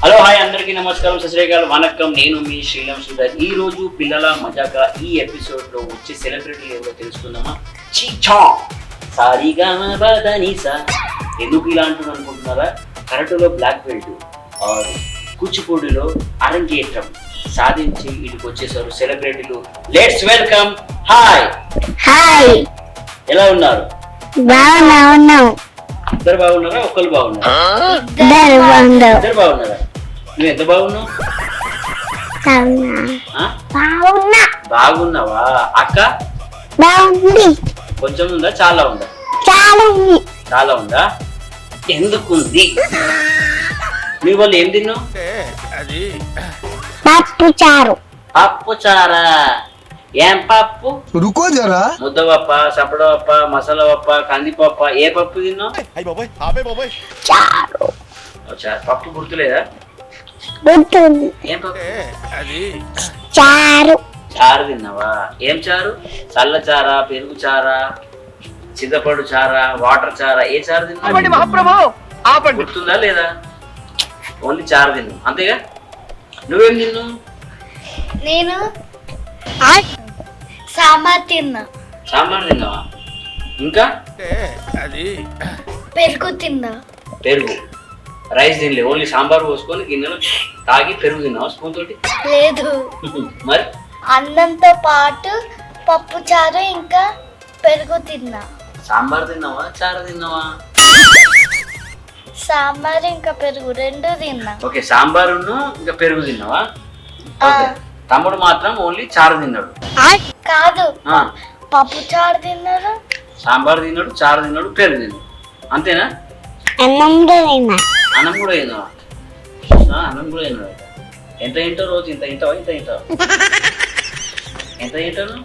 Hello hi అందరికీ నమస్కారం సశ్రీకాల్ వనక్కం నేను మీ శ్రీలం సుధర్. ఈ రోజు పిల్లల మజాగా ఈ ఎపిసోడ్ లో వచ్చే సెలబ్రిటీలు ఎవరో తెలుసుకుందామా. చీచా సారీగా బదనిసా ఎందుకు ఇలా అంటున్నా అనుకుంటున్నారా? కరాటేలో బ్లాక్ బెల్ట్ ఆర్ కూచిపూడిలో అరంగేట్రం సాధించి ఇటుకు వచ్చేసారు సెలబ్రిటీలు. Let's welcome. హాయ్ హాయ్, ఎలా ఉన్నారు? బాగున్నాం. ఇద్దరు బాగున్నారా? ఒక్కరు బాగున్నారా? ఇద్దరు బాగున్నారా? నువ్వు ఎంత బాగున్నావు? బాగున్నావా? అక్క బాగుంది. కొంచెం ఉందా చాలా ఉందా? చాలా ఉందా? ఎందుకుంది? మీ వాళ్ళు ఏం తిన్నావు? పప్పు చారు. పప్పు చారా? ఏం పప్పు? రుకో జరా. ముద్దపప్ప, సపడపప్ప, మసాలా పప్ప, కందిపప్ప, ఏ పప్పు తిన్నావు? చారు. పప్పు గుర్తులేదా? గుర్తుంది. ఏం పప్పు? చారు. చారు తిన్నావా? ఏం చారు? చల్ల చారా, పెరుగు చారా, చింతపండు చారా, వాటర్ చారా, ఏ చారు తిన్నావు? గుర్తుందా లేదా? ఓన్లీ చారు తిన్నావు అంతేగా? నువ్వేం తిన్నావు? నేను సాంబార్ తిన్నా. సాంబార్ తిన్నావా? ఇంకా పెరుగు తిన్నా. పెరుగు. రైస్ తినలే, ఓన్లీ సాంబార్ పోసుకొని గిన్నెలో తాగి పెరుగు తిన్నావా స్పూన్ తోటి? లేదు, మరి అన్నంతో పాటు పప్పు చారు ఇంకా పెరుగు తిన్నా. సాంబార్ తిన్నావా చారు తిన్నావా? సాంబార్ ఇంకా పెరుగు రెండు తిన్నా. ఓకే, సాంబారును ఇంకా పెరుగు తిన్నావా? ఓకే. తమ్ముడు మాత్రం ఓన్లీ చారు తిన్నాడు. కాదు, ఆ, పప్పు చారు తిన్నారు. సాంబార్ తిన్నాడు, చారు తిన్నాడు, పెరుగు తిన్నాడు. అంతేనా? అన్నం తిన్నా. అన్నం కూడా తిన్నావా? అన్నం కూడా తిన్నాడు. ఎంత తింటావు రోజు? ఇంత తింటావా? ఇంత తింటావా? ఎంత తింటాను?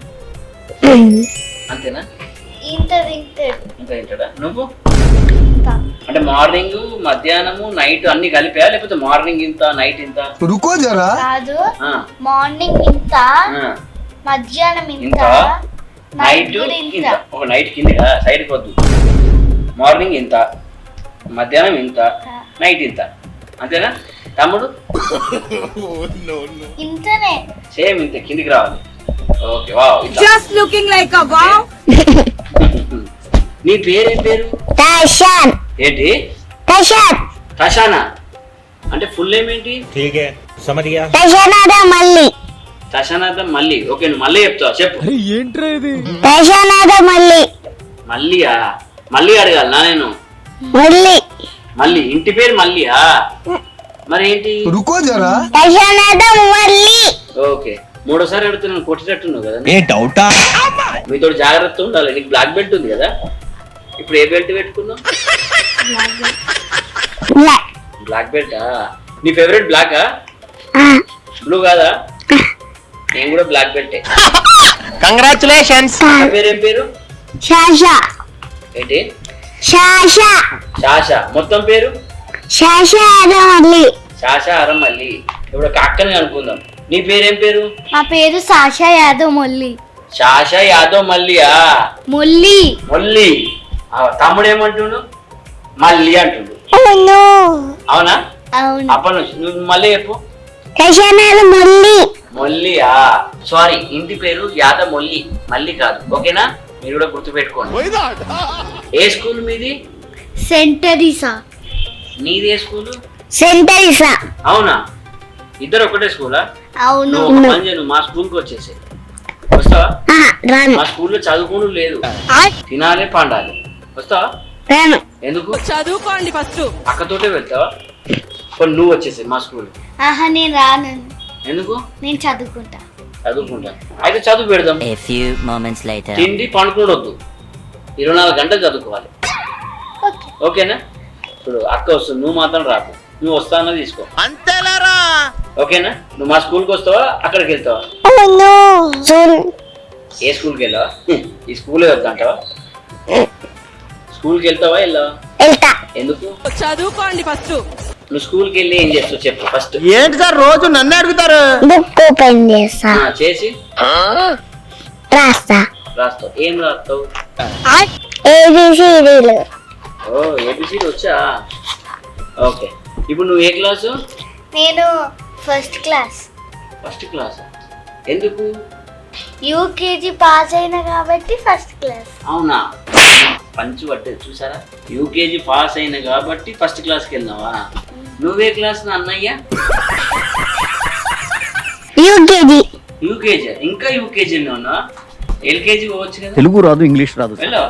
అంతేనా? ఇంత తింటాడు. ఇంత తింటాడా? నువ్వు ఇంత. అంటే మార్నింగ్, మధ్యాహ్నము, నైట్ అన్ని కలిపా లేకపోతే మార్నింగ్ ఇంత నైట్ ఇంత? రుకో జరా. కాదు, ఆ, మార్నింగ్ ఇంత, ఆ, మధ్యాహ్నం ఇంత, ఇంత, నైట్ నైట్ కూడా ఇంత. ఇంత. ఒక నైట్ కింద సైడ్కి వద్దు. మార్నింగ్ ఇంత, మధ్యాహ్నం ఇంత, నైట్ ఇంత. అంతేనా? తమ్ముడు ఇంతనే. సేమ్ ఇంత కిందికి రావాలి. Okay, wow. Just looking like a wow. నీ పేరేం పేరు? టషన్. ఏంటి? టషన్. తషానా అంటే ఫుల్ నేమ్ ఏంటి? ठीक है समझ गया టషనాద మల్లి. తషానాథం మళ్ళీ. ఓకే, నువ్వు మళ్ళీ చెప్తావా? చెప్పు. టషనాద మల్లి. మళ్ళీయా? మళ్ళీ అడగాలనా నేను? మల్లి. మళ్ళీ ఇంటి పేరు మళ్ళీయా? మరి ఏంటి? రుకో జరా. టషనాద మల్లి. ఓకే, మూడోసారి అడుగుతున్నాను, కొట్టేటట్టున్నావు కదా. ये डाउटा మీతో జాగ్రత్త ఉండాలి. నీకు బ్లాక్ బెల్ట్ ఉంది కదా, ఇప్పుడు ఏ బెల్ట్ పెట్టుకున్నావు? బ్లాక్ బెల్టా? నీ ఫేవరెట్ బ్లాకా? బ్లూ కాదా? నేను కూడా బ్లాక్ బెల్టే. कंग्रेचुलेशंस పేరేం పేరు? షాషా. ఏంటి? షాషా. శాష. మొత్తం పేరు? షాషాద మల్లి. శాష అరమల్లి. ఇప్పుడు ఒక అక్కని అనుకుందాం. నీ పేరేం పేరు? నా పేరు సాషా యాదవ్ మొల్లి. శాష యాదవ్ మల్లియా? మొల్లి. మల్లి. తమ్ముడు ఏమంటుండు? మల్లి అంటుండు. అవునా? అవును. అప్పటి నుంచి నువ్వు మళ్ళీ చెప్పు. టషనాద మల్లి. మొల్లియా? సారీ, ఇంటి పేరు యాదవ్ మొల్లి, మల్లి కాదు. ఓకేనా? మీరు కూడా గుర్తు పెట్టుకోండి. ఏ స్కూల్ మీది? సెంటరీసా. నీది ఏ స్కూల్? సెంటరీసా. అవునా? ఇద్దరు ఒకటే స్కూలా? అవును. నువ్వు ఒక పని చేయి, నువ్వు మా స్కూల్కి వచ్చేసి వస్తావా? రాను. మా స్కూల్లో చదువుకోను లేదు, తినాలి పండాలి. వస్తావా? రాను. ఎందుకు? చదువుకోండి ఫస్ట్. అక్కతోటే వెళ్తావా? కొన్ని నువ్వు వచ్చేసి మా స్కూల్. ఆహా, నేను రాను. ఎందుకు? నేను చదువుకుంటా. చదువుకుంటా. అయితే చదువు పెడదాం. A few moments later. తిండి పండుకోవద్దు, 24 గంటలు చదువుకోవాలి. ఓకేనా? ఇప్పుడు అక్క వస్తుంది, నువ్వు మాత్రం రాకు. నువ్వు వస్తానో తీసుకో. అంతేలారా ఓకేనా? నువ్వు మా స్కూల్కి వస్తావా అక్కడికి వెళ్తావా? ఏ స్కూల్కి వెళ్ళావా? ఈ స్కూలే వద్దంటావా? స్కూల్కి వెళ్తావా వెళ్ళావా? వెళ్తా. ఎందుకు? చదువుకోండి ఫస్ట్. నువ్వు స్కూల్కి వెళ్ళి ఏం చేస్తావు చెప్పు ఫస్ట్. ఏంటి సార్ రోజు నన్ను అడుగుతారు? బుక్ ఓపెన్ చేస్తా. చేసి రాస్తా. రాస్తావు. ఏం రాస్తావు? ఏబిసిడీలు. ఓ, ఏబిసిడి వచ్చా? ఓకే. ఇప్పుడు నువ్వు ఏ క్లాసు? నేను ఫస్ట్ క్లాస్ ఫస్ట్ క్లాస్ ఎందుకు? యూకేజీ పాస్ అయినా కాబట్టి ఫస్ట్ క్లాస్. అవునా, పంచి పట్టేది చూసారా? యూకేజీ పాస్ అయినా కాబట్టి ఫస్ట్ క్లాస్కి వెళ్ళినావా? నువ్వే క్లాస్ అన్నయ్య? యూకేజీ. యూకేజీ ఇంకా యూకేజీ ఉన్నా? ఎల్కేజీ పోవచ్చు కదా. తెలుగు రాదు, ఇంగ్లీష్ రాదు. వెళ్ళా.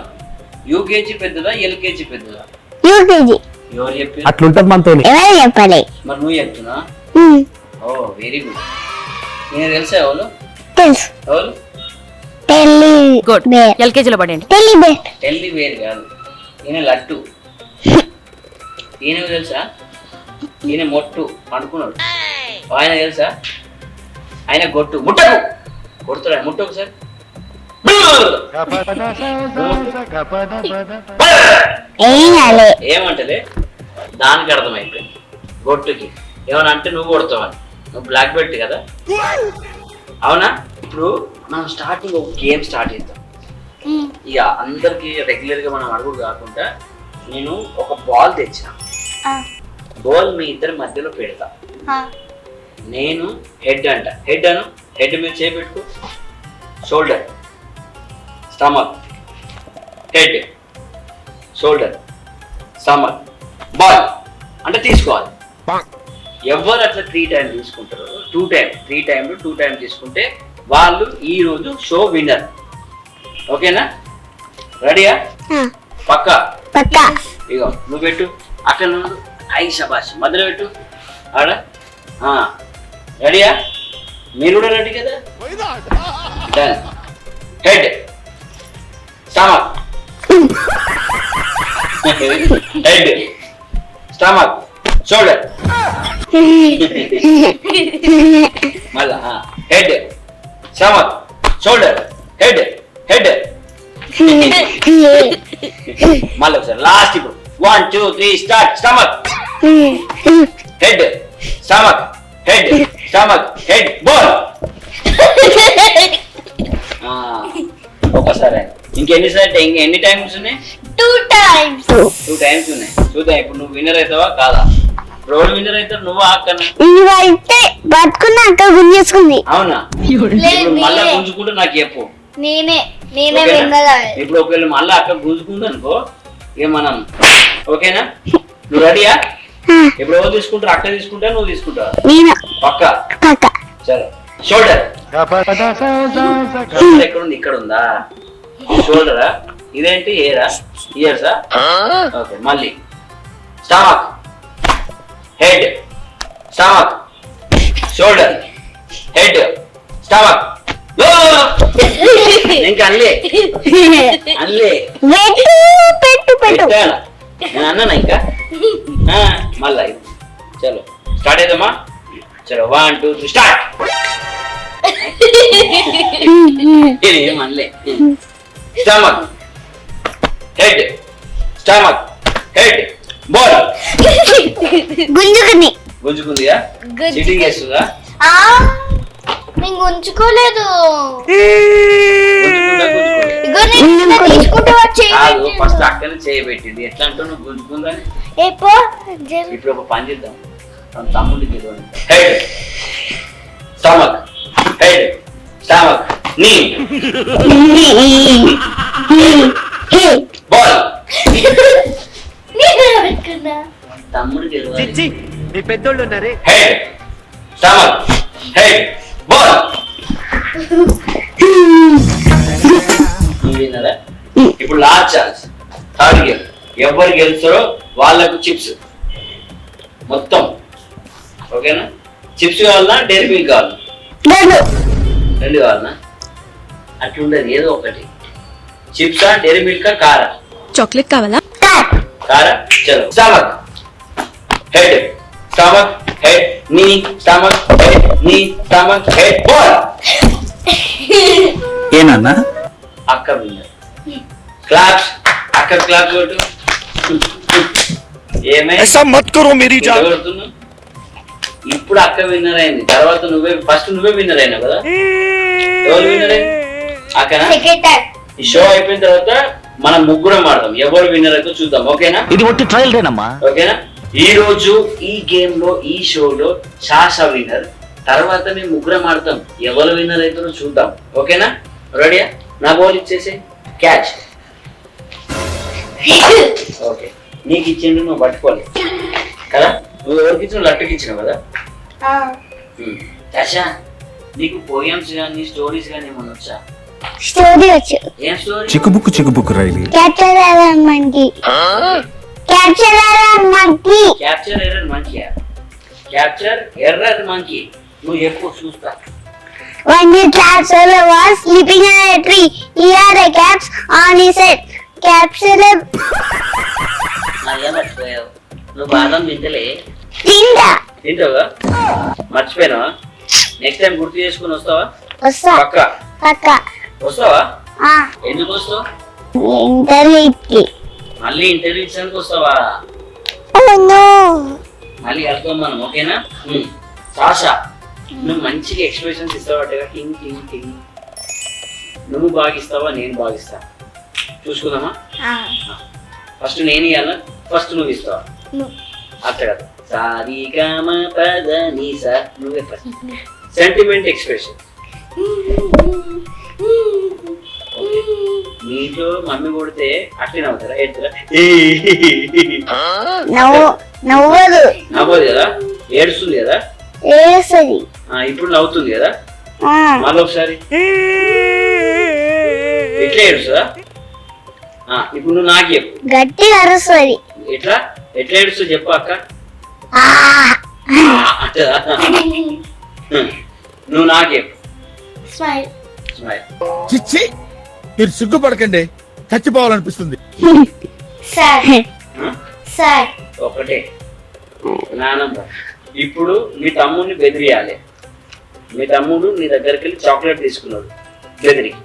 యూకేజీ పెద్దదా ఎల్కేజీ పెద్దదా? యూకేజీ. ఎవరు చెప్పి? అట్లుంటది మనతో. ఎవరు చెప్పాలి? మరి నువ్వు చెప్తున్నా? ఉమ్, ఓ వెరీ గుడ్. నేను తెలుసా ఎవరు? తెలుసు. ఎవరు? టెల్లి గుడ్ బేర్. ఎల్కేజీలో పడండి. టెల్లి బేర్. టెల్లి వేరు కాదు, ఈయన లట్టు. ఈయన తెలుసా? ఈయన మొట్టు అనుకున్నాడు. ఆయన తెలుసా? ఆయన గొట్టు. ముట్టకు కొడుతాడు ఆయన. ముట్టు ఒకసారి. ఏం కాలే. ఏమంటలే, దానికి అర్థమైపోయింది. గొట్టుకి ఏమన్నా అంటే నువ్వు కొడతావని. నువ్వు బ్లాక్ బెల్ట్ కదా, అవునా? ఇప్పుడు మనం స్టార్టింగ్ ఒక గేమ్ స్టార్ట్ చేద్దాం. ఇక అందరికి రెగ్యులర్ గా మనం అడుగుడు కాకుండా నేను ఒక బాల్ తెచ్చిన. బాల్ మీ ఇద్దరి మధ్యలో పెడతా. నేను హెడ్ అంట. హెడ్ అను. హెడ్ మీద చేపెట్టుకో. Shoulder, stomach, head, shoulder, stomach, ball అంటే తీసుకోవాలి. ఎవరు అట్లా 3 టైమ్స్ తీసుకుంటారో 3 టైమ్లు తీసుకుంటే వాళ్ళు ఈ రోజు షో విన్నర్. ఓకేనా? రెడీయా? పక్కా? పక్కా. ఇగో నువ్వు పెట్టు అక్కడ. నువ్వు ఐ శబాష్ మధ్యలో పెట్టు ఆడ. రెడీయా? మీరు కూడా రెడీ కదా? Done. Head, stomach, head, stomach, shoulder. మళ్ళా head, stomach, shoulder, head, head. మళ్ళీ ఒకసారి లాస్ట్. ఇప్పుడు 1 2 3 start. Stomach, head, stomach, head, stomach, head, ball. ఒకసారి ఇంకెన్నిసార్లు ఎన్ని టైమ్స్ ఉన్నాయి? 2 times. 2 టైమ్స్ ఉన్నాయి. చూద్దాం ఇప్పుడు నువ్వు విన్నర్ అవుతావా కాదా? రోడ్ విన్నర్ అవుతావు నువ్వు అక్కన. ఇవైతే బతుకున్నా అక్క గుంజేసుకుంది. అవునా? ఇప్పుడు మళ్ళా గుంజుకుంటే నాకు చెప్పు. నేనే ఓకేనా? విన్నర్. ఇప్పుడు ఒకవేళ మళ్ళా అక్క గుంజుకుంది అనుకో ఇక మనం ఓకేనా? నువ్వు రెడీయా? ఇప్పుడు ఎవరు తీసుకుంటారు? అక్క తీసుకుంటా నువ్వు తీసుకుంటావా? నేను. పక్క పక్క. చలో. షోల్డర్. షోల్డర్ ఎక్కడ ఉంది? ఇక్కడ ఉందా? షోల్డరా? ఇదేంటి? ఏరా? ఇయర్సా? ఓకే. మళ్ళీ stomach, head, stomach, shoulder, head, stomach. ఇంకా అల్లే అల్లే పెట్టు పెట్టు. నేను అన్నానా ఇంకా? మళ్ళా చలో స్టార్ట్ అవుతామా? చలో 1 2 3 స్టార్ట్. మళ్ళీ stomach, head, stomach, head, ball. గుంజుకుని. గుంజుకుందిగా? సిట్టింగ్ చేస్తుందా? నేను ఉంచుకోలేదు. గుంజుకుందా? ఇగో నేను తీసుకుంటే కాదు, ఫస్ట్ అక్కనే చేయబెట్టింది. ఎట్లా అంటావు నువ్వు గుంజుకుందని? ఇప్పుడు ఒక పని చేద్దాం. తన తమ్ముడికి హెడ్, స్టమక్, హెడ్, స్టమక్, నీ, బాల్. తమ్ముడికి మీ పెద్దోళ్ళు ఉన్నారే. Head, stomach, head, ball. విన్నారా? ఇప్పుడు లాస్ట్ ఛాన్స్, థర్డ్ గేమ్. ఎవరు గెలుస్తారో వాళ్ళకు చిప్స్ మొత్తం. ఓకేనా? చిప్స్ కావాలన్నా డైరీ మిల్క్ కావాలన్నా? రెండు కావాలన్నా? అట్లుండదు, ఏదో ఒకటి. చిప్సా, డైరీ మిల్కా, కారా? చాక్లెట్ కావాలా? కారా. చలో. స్టమక్, హెడ్, స్టమక్, హెడ్, నీ, స్టమక్, హెడ్, నీ, స్టమక్, హెడ్, బాల్. ఏనన్నా? అక్క విన్నర్. క్లాప్స్. అక్క క్లాప్స్ కొట్టు. ఇప్పుడు అక్క విన్నర్ అయింది. తర్వాత నువ్వే విన్నర్ అయినావు కదా? ఎవరు విన్నర్ అయింది? అక్కనా? ఈ షో అయిపోయిన తర్వాత మనం ముగ్గురం ఆడదాం. ఎవరు విన్నర్ అయితే చూద్దాం. ఓకేనా? ఇది ఒట్టి ట్రయల్ రేనమ్మా. ఓకేనా? ఈ రోజు ఈ గేమ్ లో ఈ షోలో శాష విన్నర్. తర్వాత మేము ముగ్గురం ఆడతాం. ఎవరు విన్నర్ అవుతారో చూద్దాం. ఓకేనా? రెడీయా? నా బాల్ ఇచ్చేసి క్యాచ్. ఓకే, నీకు ఇచ్చిండు, నువ్వు పట్టుకోవాలి కదా. నువ్వు ఎవరికి ఇచ్చిన? లట్టుకి ఇచ్చినావు కదా. శాష, నీకు పోయమ్స్ కానీ స్టోరీస్ కానీ ఏమన్నా వచ్చా? స్టోరీ వచ్చు. ఏం స్టోరీ? చిక్కుబుక్కు రైలు. Capture monkey. Capture monkey. Capture error monkey. Capture error monkey. నువ్వు ఎప్పుడు చూస్తా. When the capture was sleeping in a tree, he had a caps on his head. Capture ఏం మర్చిపోయావు? నువ్వు బాదం తింటలే. తింటా. తింటావా? మర్చిపోయినావా? నెక్స్ట్ టైం గుర్తు చేసుకుని వస్తావా? వస్తా. పక్క వస్తావా? ఎందుకు వస్తావు? ఇంటర్వ్యూకి. మళ్ళీ ఇంటర్వ్యూ ఇచ్చేందుకు వస్తావా? Oh no. మళ్ళీ వెళ్తాం మనం. ఓకేనా? సాషా, నువ్వు మంచిగా ఎక్స్ప్రెషన్స్ ఇస్తావా? టింగ్ టింగ్ టింగ్. నువ్వు బాగిస్తావా, నేను బాగిస్తా? చూసుకుందామా? ఫస్ట్ నేను ఇవ్వాలా, ఫస్ట్ నువ్వు ఇస్తావా? అట్లా కదా. సారిగమ పదని సా. నువ్వే ఫస్ట్. Sentiment expression. మీతో మమ్మీ కొడితే అట్లే నవ్వుతారా? ఎట్లా? నవ్వదు. నవ్వదు కదా, ఏడుస్తుంది కదా. ఏడుస్తుంది. ఇప్పుడు నవ్వుతుంది కదా. మళ్ళీ ఒకసారి ఎట్లా ఏడుస్తుందా? ఇప్పుడు నువ్వు నాకు చెప్పు. గట్టిగా అరుస్తుంది. ఎట్లా ఎట్లా ఏడుస్తుంది చెప్పు అక్క. నువ్వు నాకు చెప్పు. స్మైల్. స్మైల్. చిచ్చి, మీరు సిగ్గుపడకండి, చచ్చిపోవాలనిపిస్తుంది. సాడ్. సాడ్. ఒకటే నానమ్మ. ఇప్పుడు మీ తమ్ముడిని బెదిరియాలి. మీ తమ్ముడు నీ దగ్గరికి వెళ్ళి చాక్లెట్ తీసుకున్నాడు. బెదిరికి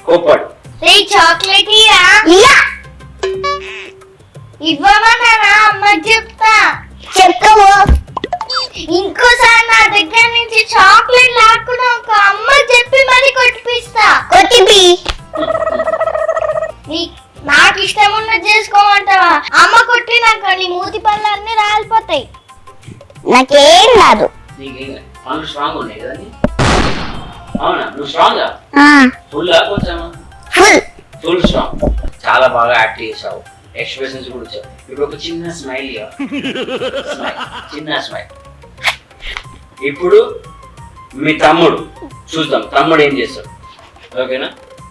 కోపాడు. చాక్లెట్ ఇవ్వమన్నారా? అమ్మకి చెప్తా. చెప్తావు. ఇంకోసారి నా దగ్గర నుంచి చాక్లెట్ లాక్కున్నా ఒక అమ్మ చెప్పి మరి కొట్టిపిస్తా. కొట్టిపి. నాకు ఇష్టం ఉన్నది చేసుకోమంటావా? అమ్మ కొట్టినాక నీ మూతి పళ్ళు అన్ని రాలిపోతాయి. నాకేం రాదు. నీకు పనులు స్ట్రాంగ్ ఉన్నాయి కదా. అవునా? నువ్వు స్ట్రాంగా? ఫుల్ కొంచెం ఫుల్ స్ట్రాంగ్. చాలా బాగా యాక్ట్ చేసావు. ఎక్స్ప్రెషన్స్ కూడా వచ్చావు. ఇప్పుడు ఒక చిన్న స్మైల్. చిన్న స్మైల్. ఇప్పుడు మీ తమ్ముడు చూద్దాం. తమ్ముడు ఏం చేస్తాడు? ఓకేనా?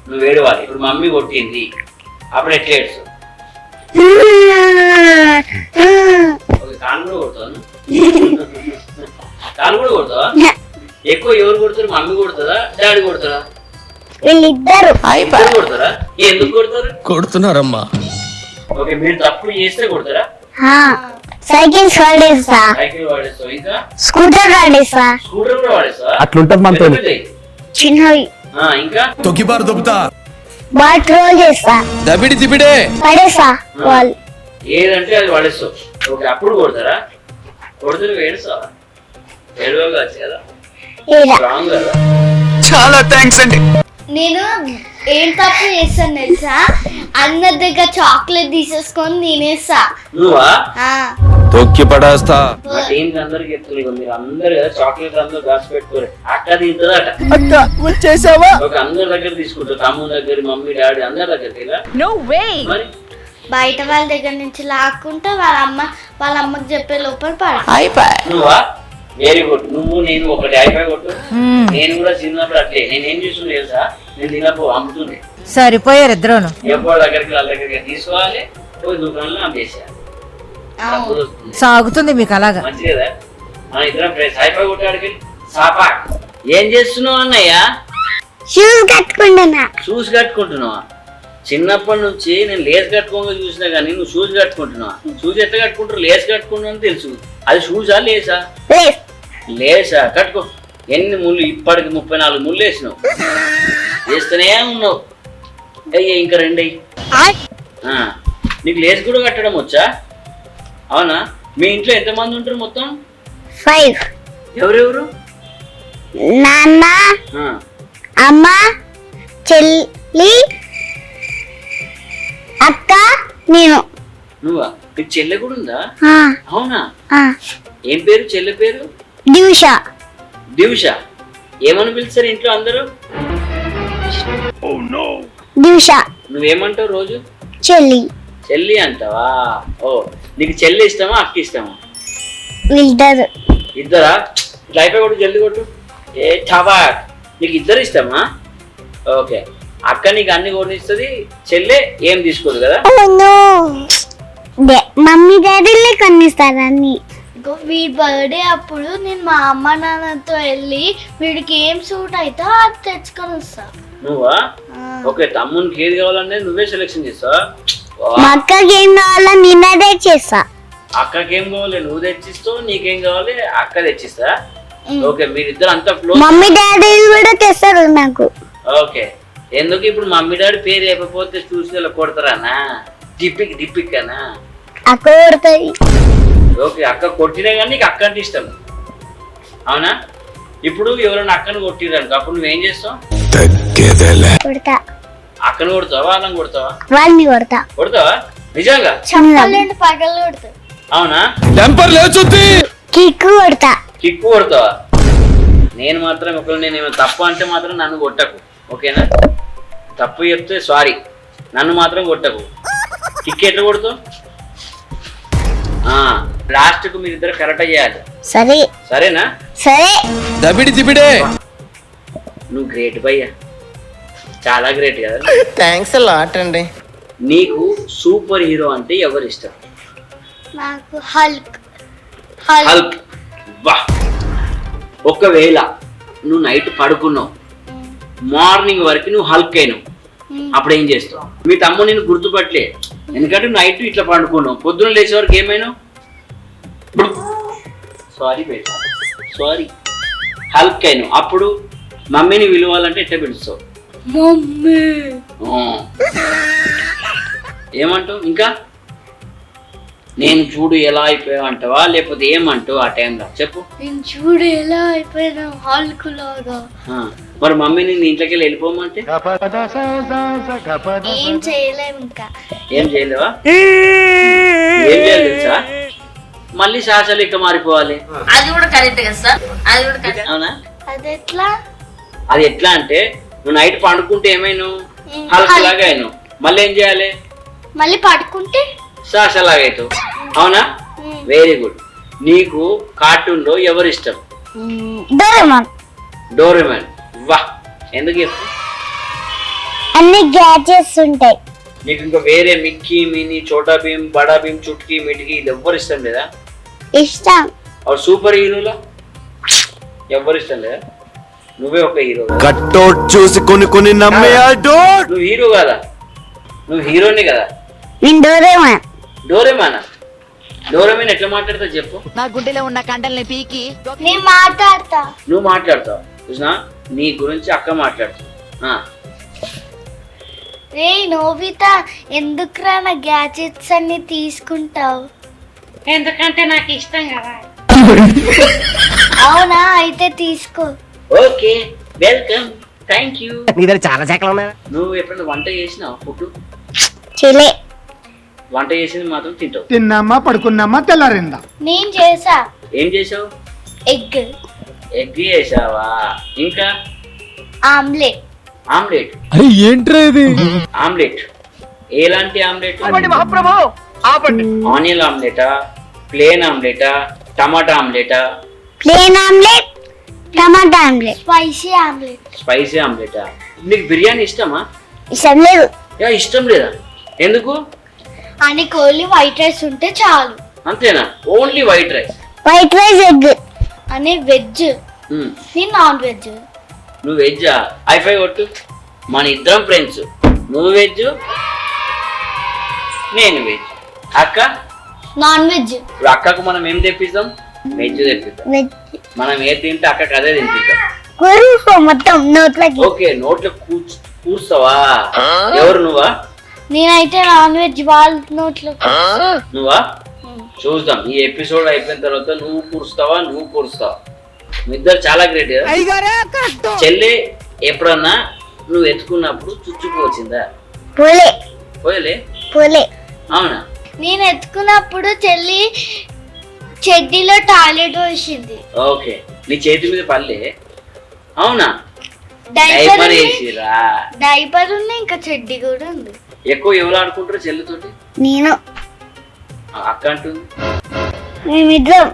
నువ్వు ఏడవాలి. ఇప్పుడు మమ్మీ కొట్టింది, అప్పుడు ఎట్లా ఏడుస్తావు? ఓకే, కాళ్ళు కూడా కొడతాను. కాళ్ళు కూడా కొడతావా? ఎక్కువ ఎవరు కొడతారు? మమ్మీ కొడుతుందా, డాడీ కొడతారా? వీళ్ళిద్దరు. ఇద్దరు కొడతారా? ఎందుకు కొడతారు? కొడుతున్నారమ్మా. ఓకే, మీరు తప్పు చేస్తే కొడతారా? సైకిల్ వాడేస్తా. సైకిల్ వాడేస్తావు. ఇంకా స్కూటర్ వాడేస్తా. స్కూటర్ కూడా వాడేస్తావా? అట్లుంటది మనతో. చిన్నవి. ఇంకా తొక్కిబారు దొబ్బుతా. బాట్ రోల్ చేస్తా. దబిడి దిబిడే పడేస్తా. వాళ్ళు ఏదంటే అది వాడేస్తావు. ఓకే, అప్పుడు కొడతారా? కొడితే నువ్వు ఏడుస్తావా? ఏడవగా వచ్చు కదా, స్ట్రాంగ్ కదా. చాలా థ్యాంక్స్ అండి. నేను ఏం తప్పు చేస్తాను తెలుసా? అందరి దగ్గర చాక్లెట్ తీసేసుకొని తినేస్తా. నువ్వా? తొక్కి పడేస్తా. మా టీం అందరికి చెప్తున్నా, మీరు అందరు కదా చాక్లెట్ అందరూ దాచి పెట్టుకోరు. అక్క తింటుందట. వచ్చేసావా? ఒక అందరి దగ్గర తీసుకుంటారు. తమ్ముడు దగ్గర, మమ్మీ డాడీ అందరి దగ్గరికి ఇలా. No way. మరి బయట వాళ్ళ దగ్గర నుంచి లాక్కుంటే వాళ్ళ అమ్మకి చెప్పే లోపల పడ. నువ్వా? Very good. నువ్వు నేను ఒకటి అయిపోయి కొట్టు. నేను కూడా చిన్నప్పుడు అట్లే. నేను ఏం చేస్తుండే తెలుసా? నేను తినపో అమ్ముతుండే. సరిపోయారు ఇద్దరును. ఎవరి దగ్గరికి వాళ్ళ దగ్గరికి తీసుకోవాలి, పోయి దుకాణంలో అమ్మేసేయాలి. సాగుతుంది మీకు అలాగా. మంచి కదా. మన ఇద్దరం ఫ్రెండ్స్. అయిపోయి కొట్టాడికి సాపా. ఏం చేస్తున్నావు అన్నయ్య? షూస్ కట్టుకుంటున్నా. షూస్ కట్టుకుంటున్నావా? చిన్నప్పటి నుంచి నేను లేస్ కట్టుకోగా చూసినా కానీ నువ్వు షూస్ కట్టుకుంటున్నావా? షూస్ ఎట్లా కట్టుకుంటారు? లేస్ కట్టుకుంటున్నా తెలుసు. అది షూసా లేసా? లేసా? కట్టుకో. ఎన్ని ముళ్ళు? ఇప్పటికి 34 ముళ్ళు వేసినావు. వేస్తూనే ఉన్నావు. అయ్యే ఇంకా 2 అయ్యి. నీకు లేస్ కూడా కట్టడం వచ్చా? అవునా? మీ ఇంట్లో ఎంతమంది ఉంటారు మొత్తం? 5. ఎవరెవరు? నాన్న, అమ్మ, చెల్లి, అక్క, నేను. నువ్వా? నీకు చెల్లె కూడా ఉందా? ఆ, అవునా? ఆ. ఏం పేరు చెల్లె పేరు? దివిష. దివిష. ఏమని పిలుస్తారు ఇంట్లో అందరూ? దివిష నువ్వేమంటావు రోజు? చెల్లి. చెల్లి అంటావా? ఓ, నీకు చెల్లి ఇష్టమా అక్క ఇష్టమా? వీళ్ళిద్దరు. ఇద్దరా? ఇట్లా అయిపోయి కొట్టు, జల్ది కొట్టు. ఏ చాబా, నీకు ఇద్దరు ఇష్టమా? ఓకే. అక్క నీకు అన్ని కొనిస్తుంది, చెల్లె ఏం తీసుకోదు కదా? మమ్మీ డాడీలే కొనిస్తారు అన్ని. వీడి బర్త్డే అప్పుడు నేను మా అమ్మ నాన్నతో వెళ్ళి వీడికి ఏం సూట్ అయితే అది తెచ్చుకొని వస్తా. నువ్వా? ఓకే. తమ్మునికి ఏది కావాలనే నువ్వే సెలెక్షన్ చేస్తావా? మా అక్కకి ఏం కావాలో నేనే చేస్తా. అక్కకేం కావాలి నువ్వు తెచ్చిస్తావు, నీకేం కావాలి అక్క తెచ్చిస్తా. ఓకే, మీరిద్దరు అంతా క్లోజ్. మమ్మీ డాడీ కూడా తెస్తారు నాకు. ఓకే. ఎందుకు ఇప్పుడు మమ్మీ డాడీ పేరు చెప్పకపోతే చూసి కొడతారానా? డిప్పిక్ అనా? అక్క కొడుతుంది. ఓకే, అక్క కొట్టినా కానీ నీకు అక్క అంటే ఇష్టం, అవునా? ఇప్పుడు ఎవరైనా అక్కను కొట్టిరనుకో, అప్పుడు నువ్వేం చేస్తావు? కొడతా. అక్కను కొడతావా వాళ్ళని కొడతావా? వాళ్ళని కొడతా. కొడతావా నిజంగా? చెప్పాలంటే పగలు కొడుతుంది. అవునా? టెంపర్ లేచుద్ది. కిక్కు కొడతా. కిక్కు కొడతావా? నేను మాత్రం ఒకవేళ నేను ఏమైనా తప్పు అంటే మాత్రం నన్ను కొట్టకు, ఓకేనా? తప్పు చెప్తే సారీ, నన్ను మాత్రం కొట్టకు. కిక్ ఎట్లా కొడతావు? లాస్ట్ కు మీరిద్దరు కరెక్ట్ చేయాలి, సరే. సరేనా? సరే. దబిడే నువ్వు గ్రేట్ భయ్యా, చాలా గ్రేట్ కదా. థ్యాంక్స్ లాట్ అండి. నీకు సూపర్ హీరో అంటే ఎవరు ఇష్టం? నాకు హల్క్. హల్క్. వా, ఒకవేళ నువ్వు నైట్ పడుకున్నావు, మార్నింగ్ వరకు నువ్వు హల్క్ అయినావు, అప్పుడు ఏం చేస్తావు? మీ తమ్ముడు నేను గుర్తుపట్టలే, ఎందుకంటే నైట్ ఇట్లా పండుకున్నావు, పొద్దున లేచే వరకు ఏమైనావు? సారీ బేట, సారీ. హల్క్ అయినావు, అప్పుడు మమ్మీని విలువాలంటే ఎట్లా పిలుస్తావు? మమ్మీ. ఏమంటావు? ఇంకా నేను చూడు ఎలా అయిపోయావు అంటావా, లేకపోతే ఏమంటావు ఆ టైంలో? చెప్పు. నేను చూడు ఎలా అయిపోయినా హల్క్ లాగా. మరి మమ్మీని నీ ఇంట్లోకి వెళ్ళిపోమంటే ఏం చేయలేము ఇంకా. ఏం చేయలేవా? ఏం చేయాలి తెలుసా? మళ్ళీ శాసలిక మారిపోవాలి. అది కూడా కరెక్ట్ కదా సార్, అది కూడా కరెక్ట్. అవునా? అది ఎట్లా? అది ఎట్లా అంటే నువ్వు నైట్ పండుకుంటే ఏమైనావు? హల్క్ లాగా అయినావు. మళ్ళీ ఏం చేయాలి? మళ్ళీ పడుకుంటే శాసలాగా అవుతావు, అవునా? Very good. నీకు కార్టూన్ లో ఎవరు ఇష్టం? డోరేమాన్. డోరేమాన్. వా, ఎందుకు చెప్పు? అన్ని గ్యాడ్జెట్స్ ఉంటాయి. నీకు ఇంకా వేరే మిక్కీ, మినీ, చోటా భీమ్, బడా భీమ్, చుట్కీ, మిటికి ఇది ఎవ్వరు ఇష్టం లేదా? ఇష్టం. సూపర్ హీరోలో ఎవ్వరు ఇష్టం లేదా? నువ్వే ఒక హీరో. కట్టోట్ చూసి కొన్ని నమ్మేయాడు. నువ్వు హీరో కదా, నువ్వు హీరోని కదా. నేను డోరేమాన్. డోరేమానా? డోరేమాన్ ఎట్లా మాట్లాడతావు చెప్పు? నా గుండెలో ఉన్న కండల్ని పీకి నేను మాట్లాడతా. నువ్వు మాట్లాడతావు, చూసినా? నీ గురించి అక్క మాట్లాడుతావు. రే నోబితా, ఎందుకురా నా గ్యాజెట్స్ అన్ని తీసుకుంటావు? ఎందుకంటే నాకు ఇష్టం కదా. అవునా? అయితే తీసుకో. Okay, welcome, thank you. నీ దగ్గర చాలా శాఖలు ఉన్నాయి. నువ్వు ఎప్పుడైనా వంట చేసినావు? ఫుడ్ చెలే. వంట చేసింది మాత్రం తింటావు. తిన్నామా పడుకున్నామా తెల్లారిందా. నేను చేసా. ఏం చేసావు? ఎగ్. ఎగ్ చేసావా? ఇంకా ఆమ్లెట్. ఆమ్లెట్. ఏంట్రా ఇది? ఆమ్లెట్ ఎలాంటి ఆమ్లెట్? మహాప్రభు ఆపండి. ఆనియన్ ఆమ్లెటా, ప్లేన్ ఆమ్లెటా, టమాటా ఆమ్లెటా? ప్లేన్ ఆమ్లెట్, టమాటా ఆమ్లెట్. Spicy omelette. స్పైసీ ఆమ్లెటా? నీకు బిర్యానీ ఇష్టమా? ఇష్టం లేదు. ఇష్టం లేదా? ఎందుకు? అని ఓన్లీ వైట్ రైస్ ఉంటే చాలు. అంతేనా? Only white rice? White rice, egg. అని వెజ్. నేను నాన్ వెజ్. నువ్వు వెజ్జా? హైఫై కొట్టు. మన ఇద్దరం ఫ్రెండ్స్. నువ్వు వెజ్, నేను వెజ్. అక్క నాన్ వెజ్. ఇప్పుడు అక్కకు మనం ఏం తెప్పిస్తాం? వెజ్ తెప్పిస్తాం. వెజ్. మనం ఏది తింటే అక్కకి అదే తినిపిస్తాం. కూరుకో మొత్తం నోట్లకి. ఓకే, నోట్లో కూర్స్తావా? ఎవరు? నువ్వా? నేనైతే నాన్ వెజ్ వాళ్ళ నోట్లో. నువ్వా? చూద్దాం ఈ ఎపిసోడ్ అయిపోయిన తర్వాత నువ్వు కూర్స్తావా, నువ్వు కూర్స్తావా. మీ ఇద్దరు చాలా గ్రేట్ కదా. చెల్లి ఎప్పుడన్నా నువ్వు ఎత్తుకున్నప్పుడు చుచ్చుకు వచ్చిందా? పోలే. పోయలే? పోలే. అవునా? నేను ఎత్తుకున్నప్పుడు చెల్లి చెడ్డీలో టాయిలెట్ పోసింది. ఓకే, నీ చేతి మీద పల్లె. అవునా? Diaper diaper వేసిరా? డైపర్ ఉంది, ఇంకా చెడ్డీ కూడా ఉంది. ఎక్కువ ఎవరు ఆడుకుంటారు చెల్లితోటి? నేను అక్క అంటుంది. మేమిద్దరం.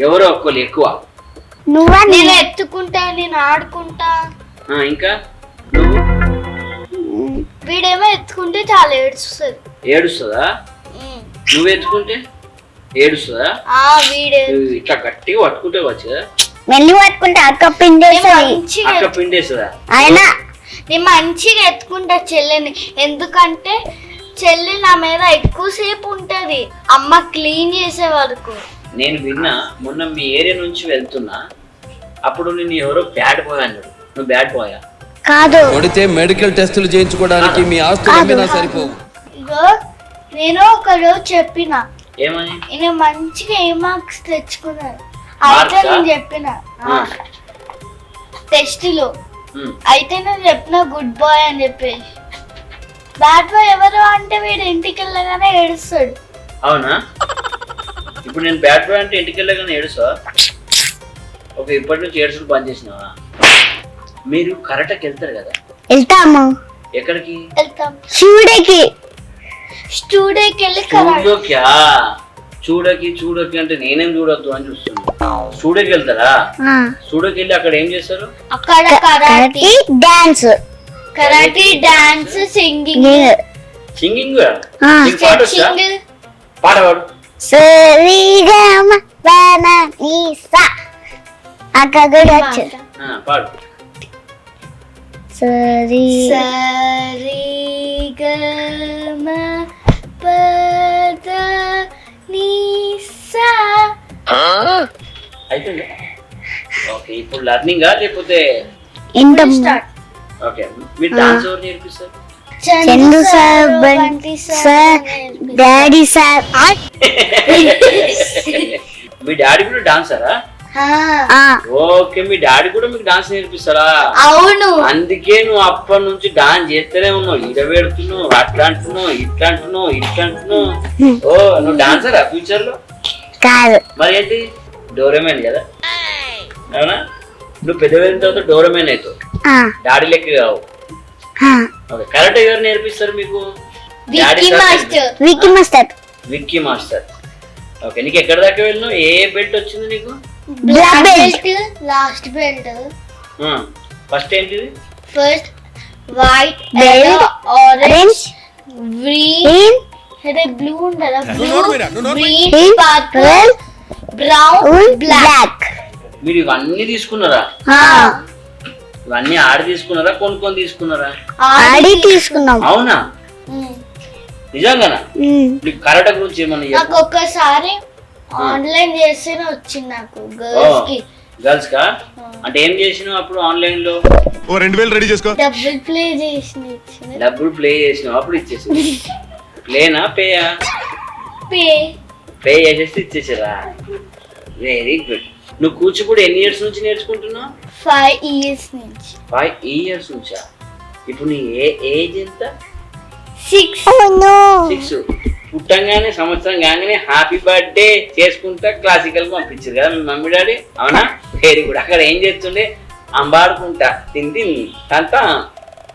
ఎవరో ఒక్కరు ఎక్కువ? నువ్వా నేను ఎత్తుకుంటా, నేను ఆడుకుంటా. ఇంకా నువ్వు? వీడేమో ఎత్తుకుంటే చాలా ఏడుస్తుంది. ఏడుస్తుందా? నువ్వు ఎత్తుకుంటే ఏడుస్తుందా? వీడే నువ్వు ఇట్లా గట్టిగా పట్టుకుంటే వచ్చు కదా. మెల్లి పట్టుకుంటే అక్క పిండేస్తుంది. మంచిగా అక్క పిండేస్తుందా? ఆయన నేను మంచిగా ఎత్తుకుంటా చెల్లిని, ఎందుకంటే చెల్లి నా మీద ఎక్కువసేపు ఉంటది అమ్మ క్లీన్ చేసే వరకు. నేను విన్నా, మొన్న మీ ఏరియా నుంచి వెళ్తున్నా, అప్పుడు నేను ఎవరో బ్యాడ్ బాయ్ అన్నాడు. నువ్వు బ్యాడ్ బాయా? కాదు. కొడితే మెడికల్ టెస్టులు చేయించుకోవడానికి మీ ఆస్తులు అమ్మినా సరిపోవు. ఇగో నేను ఒక రోజు చెప్పిన, ఏమని? ఈయన మంచిగా ఏ మార్క్స్ తెచ్చుకున్నాడు Marks అయితే ఆ? నేను చెప్పిన టెస్ట్ లో, అయితే నేను చెప్పిన గుడ్ బాయ్ అని చెప్పేసి. బ్యాడ్ బాయ్ ఎవరు అంటే వీడు ఇంటికి వెళ్ళగానే ఏడుస్తాడు. అవునా? ఇప్పుడు నేను బ్యాడ్ బాయ్ అంటే ఇంటికి వెళ్ళగానే ఏడుస్తా? ఓకే, ఇప్పటి నుంచి ఏడుసులు బంద్ చేసినావా? మీరు కరెక్ట్కి వెళ్తారు కదా? వెళ్తాము. ఎక్కడికి వెళ్తాం శివుడికి. స్టూడియోకి వెళ్ళి స్టూడియోకి. చూడకి అంటే నేనేం చూడొద్దు అని చూస్తున్నా. స్టూడియోకి వెళ్తారా? స్టూడియోకి వెళ్ళి అక్కడ ఏం చేస్తారు? అక్కడ కరాటీ డాన్స్. Singing singing. పాడొచ్చా? పాట పాడు. సరిగమ వననీసా. అక్క కూడా వచ్చు. పాడు. సరిగమ పద నిసా. అయిపోయింది. ఓకే, ఇప్పుడు లర్నింగా లేకపోతే? ఇంత ఓకే, మీరు డాన్స్ ఎవరు నేర్పిస్తారు? Chandu sir, Bunty sir, daddy sir. మీ డాడీ కూడా డాన్సరా? ఓకే, మీ డాడీ కూడా మీకు డాన్స్ నేర్పిస్తారా? అవును. అందుకే నువ్వు అప్పటి నుంచి డాన్స్ చేస్తూనే ఉన్నావు. ఇడబెడుతున్నావు, అట్లా అంటున్నావు, ఇట్లా అంటున్నావు, ఇట్లా అంటున్నావు. ఓ, నువ్వు డాన్సరా ఫ్యూచర్ లో? కాదు. మరి ఏంటి? డోరేమేన్ కదా? అవునా? నువ్వు పెద్ద వెళ్ళిన తర్వాత డోరేమేన్ అవుతావు, డాడీ లెక్క కావు. ఓకే, కరెక్ట్ ఎవరు నేర్పిస్తారు మీకు? Vicky master. Vicky master. Vicky master. Okay, నీకు ఎక్కడ దాకా వెళ్ళినావు? ఏ బెల్ట్ వచ్చింది నీకు? Black belt. Last belt. First ఏంటిది? First white, belt, orange, green, green, blue ఉండదా? Blue, green, green, purple, brown, black. మీరు ఇవన్నీ తీసుకున్నారా? ఇవన్నీ ఆడి తీసుకున్నారా, కొనుక్కొని తీసుకున్నారా? ఆడి తీసుకున్నాం. అవునా? నిజంగానా? నీకు కరాటే గురించి ఏమన్నా చెప్పు. నాకు ఒక్కసారి ఆన్లైన్ చేస్తేనే వచ్చింది నాకు గర్ల్స్ కి. గర్ల్స్ కా? అంటే ఏం చేసినావు అప్పుడు ఆన్లైన్ లో? 2000 రెడీ చేసుకో. డబ్బులు ప్లే చేసిన. డబ్బులు ప్లే చేసినావు, అప్పుడు ఇచ్చేసి. ప్లేనా పేయా? పే చేసేసి ఇచ్చేసారా? Very good. నువ్వు కూచిపూడి ఎన్ని ఇయర్స్ నుంచి నేర్చుకుంటున్నావు? 5 years నుంచి. 5 years నుంచా? ఇప్పుడు నీ ఏజ్ ఎంత? 6. 6. పుట్టంగానే సంవత్సరం కాగానే హ్యాపీ బర్త్డే చేసుకుంటా క్లాసికల్ పంపించారు కదా మీ మమ్మీ డాడీ? అవునా? Very good. అక్కడ ఏం చేస్తుండే? అంబాడుకుంటా తింది అంతా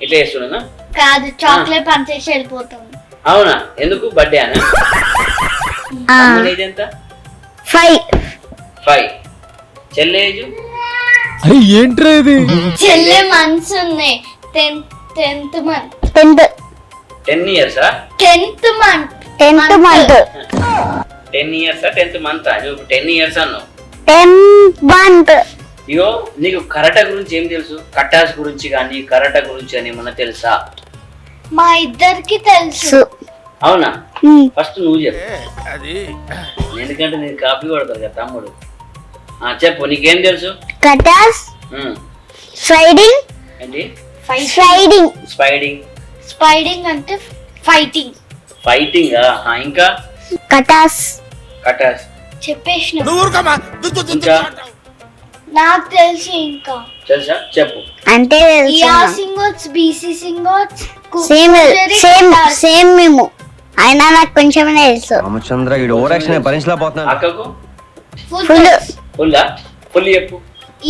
ఇట్లా చేస్తుండేనా? కాదు, చాక్లెట్ పంచేసి వెళ్ళిపోతుంది. అవునా? ఎందుకు? బర్త్డే అనా? ఏజ్ ఎంత? 5. చెల్లె ఏజ్? అరే ఏంట్రా ఇది? చెల్లె మంత్స్ ఉన్నాయి. 10th month. 10 years? 10th month. 10th month. 10 years? 10th month? నువ్వు 10 years అన్నావు. 10th month. ఇగో, నీకు కరాటే గురించి ఏం తెలుసు? కటాస్ గురించి కానీ కరాటే గురించి అని ఏమన్నా తెలుసా? మా ఇద్దరికి తెలుసు. అవునా? ఫస్ట్ నువ్వు చెప్పు. ఎందుకంటే నేను కాపీ కొడతారు కదా తమ్ముడు. చెప్పు, నీకేం తెలుసు? కటాస్, స్లైడింగ్, ఏంటి? స్లైడింగ్, స్పైడింగ్. స్పైడింగ్ అంటే ఫైటింగ్. ఫైటింగ్. ఇంకా కటాస్. కటాస్ చెప్పేసిన. ఇంకా నాకు తెలిసి ఇంకా తెలుసా? చెప్పు. అంటే సింగోట్స్, బీసీ సింగోట్స్, సేమ్ మేము అయినా నాకు కొంచెం తెలుసు. రామచంద్ర ఈ ఓవరాక్షన్ భరించలేకపోతున్నాను. అక్కకు ఫుల్ ఫుల్ చెప్పు.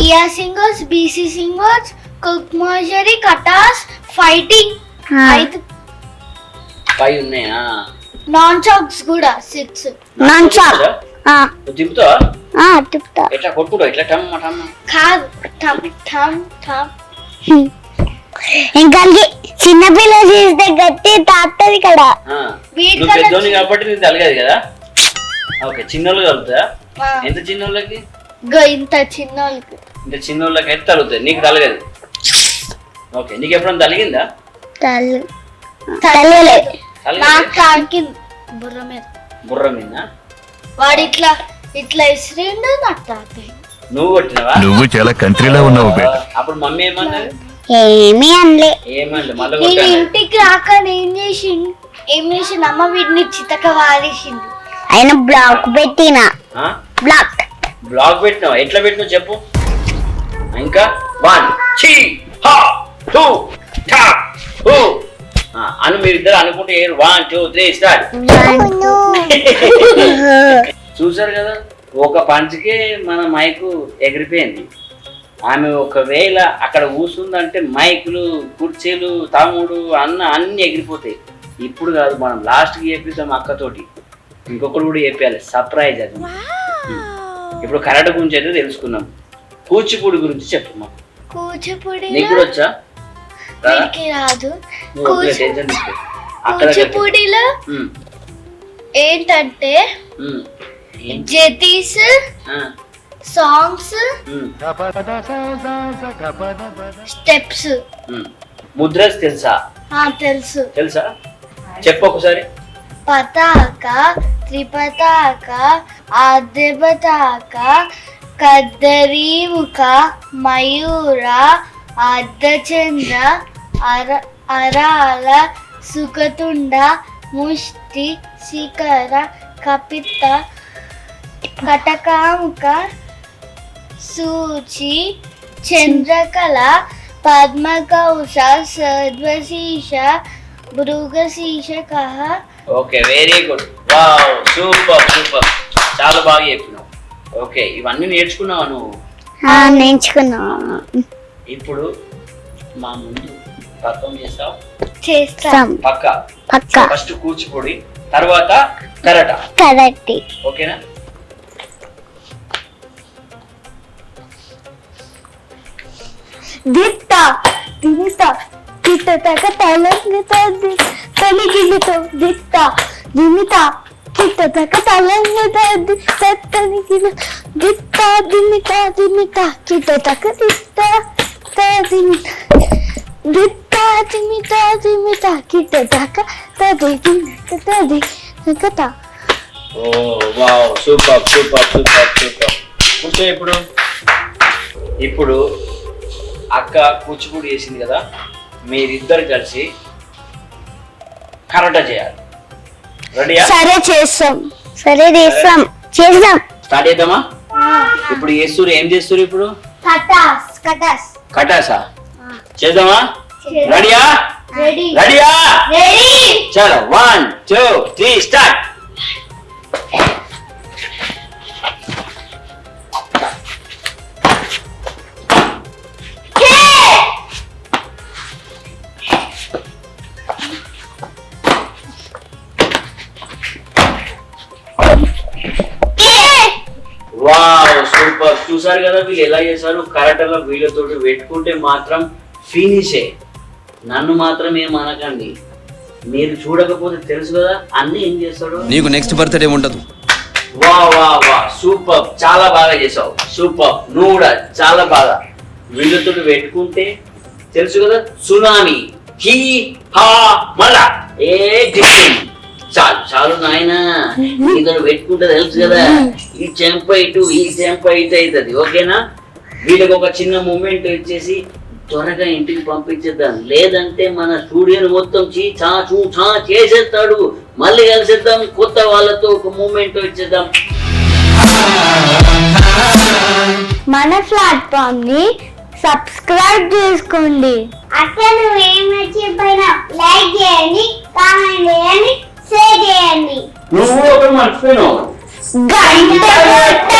ER సింగర్స్, BC సింగర్స్, కుక్ మోజరీ, కటాస్, ఫైటింగ్ 5. 5 ఉన్నాయా? నాన్ చాక్స్ కూడా 6. Nunchuck. తిప్పుతావా? తిప్పుతా. ఎట్లా కొట్టుకుంటావు? ఎట్లా టమ్ టమ్? కాదు, టమ్ టమ్ టమ్. ఇంకా చిన్నపిల్లలు చేస్తే గట్టి తాత్తది ఇక్కడ. నువ్వు పెద్దోని కాబట్టి నీకు తలగదు కదా. ఓకే, చిన్నోళ్ళు కలుగుతా. ఎంత చిన్నోళ్ళకి? ఇంత చిన్నోళ్ళకి. ఇంత చిన్నోళ్ళకి అయితే తలుగుతుంది, నీకు తలగదు. ఓకే, నీకు ఎప్పుడైనా తలిగిందా? తలగలేదు. నాకు తాకింది బుర్ర మీద. బుర్ర మీద? వాడు ఇట్లా ఇట్లా ఇసిరిండు, నాకు తాకింది. నువ్వు కొట్టినవా? నువ్వు చాలా కంట్రీలో ఉన్నావు బేట. అప్పుడు మమ్మీ ఏమన్నది? ఏమీ అనలే. ఏమండి మళ్ళీ నేను కొట్టాను. ఇంటికి రాక ఏం చేసిండు అమ్మ వీడిని చితక వారేసిండు. ఆయన బ్లాక్ పెట్టినా. బ్లాక్ పెట్టినావా? ఎట్లా పెట్టినావు చెప్పు. ఇంకా 1 2 3 అను మీరిద్దరు అనుకుంటే 1 2 3 స్టార్ట్. చూసారు కదా, ఒక పంచ్కే మన మైకు ఎగిరిపోయింది. ఆమె ఒకవేళ అక్కడ కూర్చుందంటే మైకులు, కుర్చీలు, తమ్ముడు, అన్న అన్ని ఎగిరిపోతాయి. ఇప్పుడు కాదు, మనం లాస్ట్కి చెప్పిద్దాం అక్కతోటి. ఇంకొకరు కూడా చెప్పాలి, సర్ప్రైజ్ అది. ఇప్పుడు కరాటే గురించి అయితే తెలుసుకున్నాం. కూచిపూడి గురించి చెప్పు మాకు. కూచిపూడి నీకు కూడా వచ్చా? రాదు. అక్కడ కూచిపూడిలో ఏంటంటే జెటీస్, సాంగ్స్, స్టెప్స్. ముద్రస్ తెలుసా? తెలుసు. తెలుసా? చెప్పు ఒకసారి. పతాక, త్రిపతాక, ఆద్యపతాక, కద్దరీముఖ, మయూర, అర్ధచంద్ర, అరాల, సుఖతుండ, ముష్టి, శిఖర, కపిత, కటకాముఖ, సూచి, చంద్రకళ, పద్మకౌశ, సద్వశీష, భృగశీషక. Okay, very good. Wow, super super, చాలా బాగా చెప్పినావు. ఓకే, ఇవన్నీ నేర్చుకున్నావా నువ్వు? నేర్చుకున్నా. ఇప్పుడు మా ముందు పర్ఫామ్ చేస్తావు? చేస్తాం. పక్కా. ఫస్ట్ కూచిపూడి, తర్వాత కరాటే. కరెక్ట్. ఓకేనా? దిత్త దిత్త కిట్టక తలంగిత తలిగిలితో దిత్త దిమిత కిట్టక తలంగిత తలిగిల దిత్త దిమిత దిమిత కిట్టక దిత్త తదిమిత దిత్త దిమిత దిమిత కిట్టక తదిగిన తది కథ. ఓ wow, super super super super. కూర్చో. ఇప్పుడు అక్క కూచిపూడి చేసింది కదా, మీరిద్దరు కలిసి కరాటే చేయాలి. రెడీయా? సరే చేస్తాం. స్టార్ట్ చేద్దామా? ఇప్పుడు చేస్తురు, ఏం చేస్తురు ఇప్పుడు? కటాసా చేద్దామా? రెడీయా? రెడీయా? చలో 1 2 3 స్టార్ట్. Wow, super. చూసారు కదా వీళ్ళు ఎలా చేశారు కరాటేలో. వీళ్ళతో పెట్టుకుంటే మాత్రం ఫినిషే. నన్ను మాత్రం ఏం అనకండి, మీరు చూడకపోతే తెలుసు కదా అన్ని ఏం చేస్తాడు. నీకు నెక్స్ట్ బర్త్డే ఉండదు. వా వా వా, సూపర్, చాలా బాగా చేసావు. సూపర్, నువ్వు కూడా చాలా బాగా. వీళ్ళతో పెట్టుకుంటే తెలుసు కదా, సునామీ, హీ హా మళ్ళా ఏ టిఫిన్. చాలు చాలు నాయన, ఇతను పెట్టుకుంటే తెలుసు కదా, ఈ చెంప ఇటు ఈ చెంప ఇటు అవుతుంది. ఓకేనా? వీళ్ళకి ఒక చిన్న మూమెంట్ ఇచ్చేసి త్వరగా ఇంటికి పంపించేద్దాం, లేదంటే మన స్టూడియోని మొత్తం చా చూ చా చేసేస్తాడు. మళ్ళీ కలిసేద్దాం, కొత్త వాళ్ళతో ఒక మూమెంట్ ఇచ్చేద్దాం. మన ప్లాట్ఫామ్ ని సబ్స్క్రైబ్ చేసుకోండి. అక్కడ నువ్వేం చెప్పైనా లైక్ చేయండి, కామెంట్ చేయండి, షేర్ చేయండి నువ్వు ఒకటి మర్చిపోయినావు గంట కొట్టండి